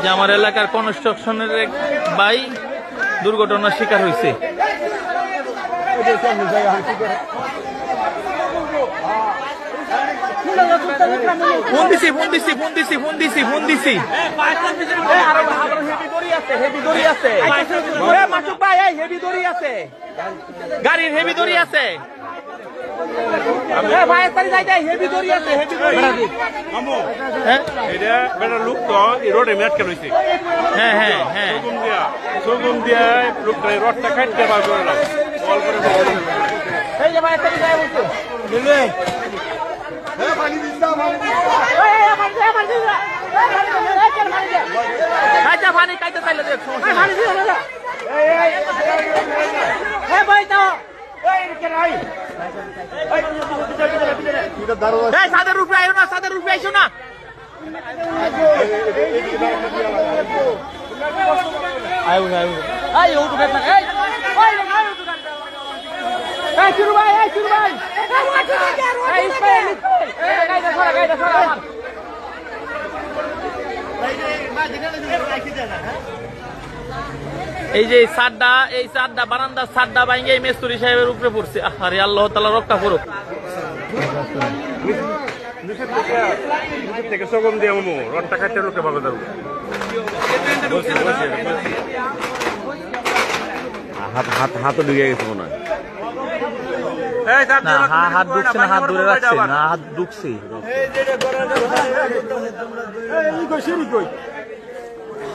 যে আমার এলাকার কনস্ট্রাকশনের এক ভাই দুর্ঘটনার শিকার হয়েছে। ফোন দিছি গাড়ির হেভি দড়ি আছে। লোক তো রোডে মেটকে রয়েছে। হ্যাঁ হ্যাঁ হ্যাঁ সগুন দিয়া লোকটা রডটা কাটতে পারবে না। বল করে এই যে ভাই একটা যায় বলছো মিলবে কাইটা পানি কাইতে চাইলে দেখ সমস্যা পানি দিও না এই ভাই দাও এই কে রাই এই সাদের রূপে আইও না, সাদের রূপে আইছো না। আইও আইও আইও তো বেটা এই ওই আইও তো এই শুরু ভাই এই গাইদা ছড়া এই যে সাদটা বারান্দার সাদটা ভাঙে এই মেস্তুরি সাহেবের উপরে পড়ছে। আরে আল্লাহ তাআলা রক্ষা করুক। থেকে সগম দিয়ে আমু রডটা কাটতে লোকে ভাবে দাও। হাত ঢুকে গেছে মনে হয়। হাত ঢুকছে না, হাত ধরে রাখছে না, হাত ঢুকছে।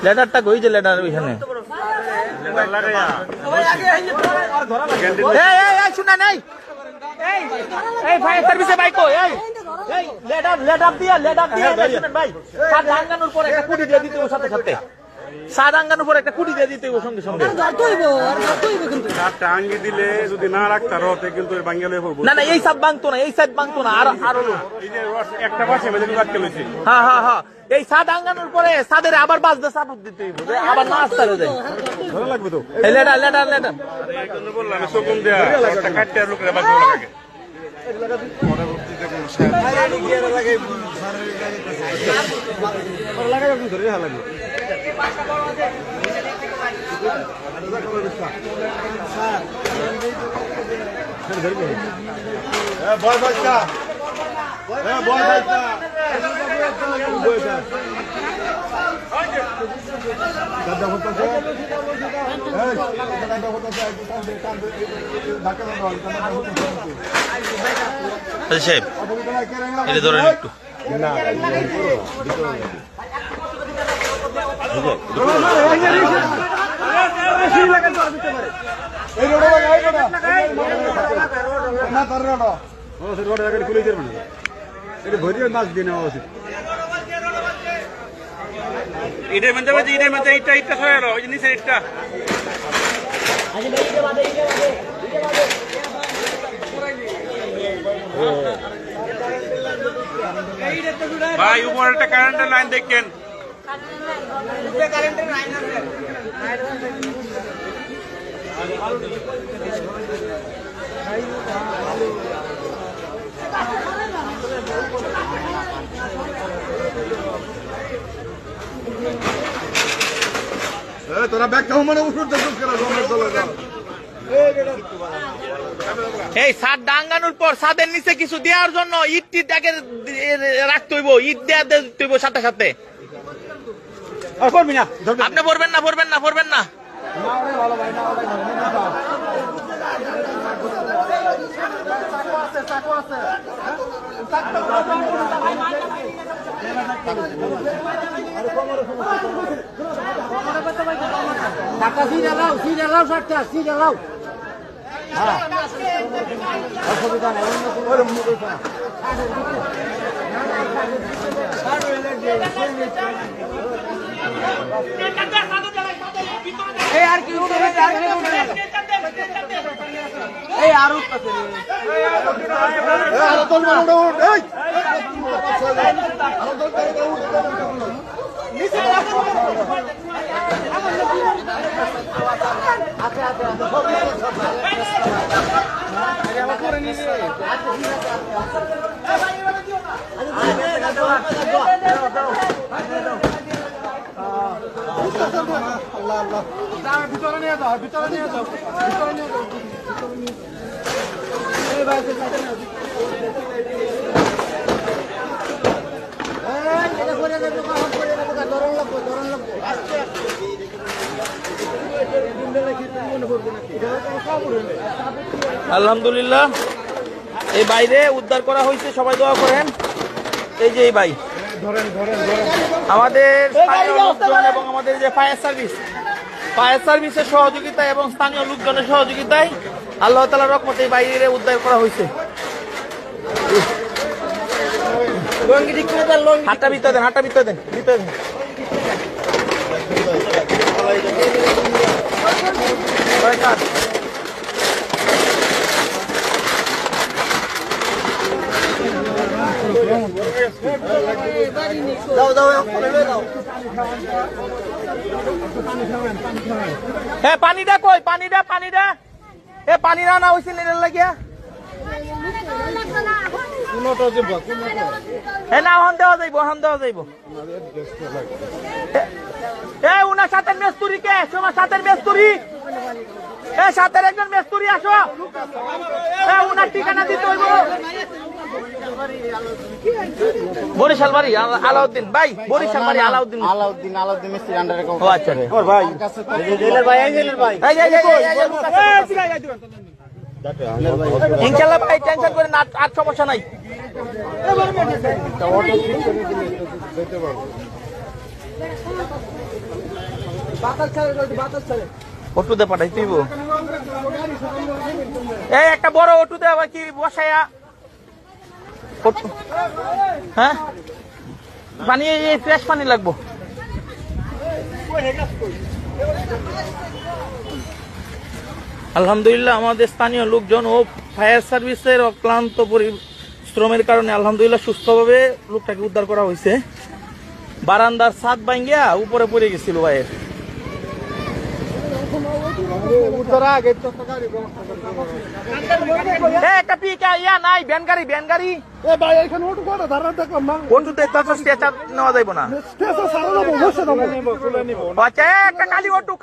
লেটারটা কই যে লেটার ওইখানে শুনা নাই। এই ফায়ার সার্ভিসে বাইক এই লেটার দিয়ে শুনেন ভাই, সাত আঙ্গানোর পর একটা কুটি দিয়ে দিতে সাথে সাথে, সাত আঙ্গানোর পর একটা কুটি দিয়ে দিতে সঙ্গে সঙ্গে। টাঙ্গি দিলে যদি না রাখতে রতে কিন্তু বাঙ্গালে না না এই সাত ভাঙতো না, এই সাত ভাঙতো না। আর একটা পাশে আটকে লইছে। হ্যাঁ হ্যাঁ হ্যাঁ এই সাত আঙ্গানোর পরে সাদের আবার বাজতে সাপোর্ট দিতে আবার না আসতে ভালো লাগবে তো। লেটার বললাম সগুন দেয়া একটা কাটতে আর লোকের বাজে লাগে। সাহেব এটা ধরেন একটু। মাছ দিয়ে নেওয়া উচিত। এটার মধ্যে ইটটা সরে এলো, ওই যে নিচে ইটটা। ভাই উপর একটা কারেন্টের লাইন দেখেন। তোরা ব্যাগ কেমন মানে উঠুন এই সাদ ডাঙ্গানোর পর সাদের নিচে কিছু দেওয়ার জন্য ইটটি তাকে রাখতে হইব, ইট দেওয়া দিতে হইব সাথে সাথে। আপনি পড়বেন না অসুবিধা নেই। আর কি এই আরো ভিতরে নিয়ে যাও ভিতরে নিয়ে যাও ভিতরে নিয়ে যাও এই ভাই এটা করে দেবো কাজ করে দেবো ধরন লাগবে আস্তে আলহামদুলিল্লাহ এই বাইরে উদ্ধার করা হয়েছে, সবাই দোয়া করেন। এই যে এই ভাই আমাদের স্থানীয় লোকজন এবং আমাদের যে ফায়ার সার্ভিসের সহযোগিতায় এবং স্থানীয় লোকজনের সহযোগিতায় আল্লাহ তাআলার রহমতে এই বাইরে উদ্ধার করা হয়েছে। হাতটা ভিতরে দেন, হাতটা ভিতরে দেন, ভিতরে দেন। হ্যাঁ পানিটা কই, পানিটা এ পানিটা না হয়েছে নেড়ে লাগিয়া না হন দেওয়া যাইব উনার সাথের মেস্তুরি কে তোমার সাথের মেস্তুরি সাথের একজন মেস্তুরি আসো উনার ঠিকানা দিতে হইব। বরিশাল বাড়ি আলাউদ্দিন ভাই, বরিশাল বাড়ি আলাউদ্দিন মিস্ত্রি আন্ডারে ও আচ্ছা ভাই জেলের ভাই জেলের ভাই ইনশাআল্লাহ ভাই টেনশন করে না, আর সমস্যা নাই। অটুতে পাঠাই তুই এই একটা বড় অটুতে আবার কি বসায়া হ্যাঁ পানি ফ্রেশ পানি লাগবো। আলহামদুলিল্লাহ আমাদের স্থানীয় লোকজন ও ফায়ার সার্ভিসের অক্লান্ত পরিশ্রমের কারণে আলহামদুলিল্লাহ সুস্থভাবে লোকটাকে উদ্ধার করা হয়েছে। বারান্দার ছাদ ভাঙ্গিয়া উপরে পড়ে গেছিল ভাইয়ের। একটা পিকা ইয়া নাই ভ্যান গাড়ি নেওয়া যাইব না। আচ্ছা একটা কালি অটু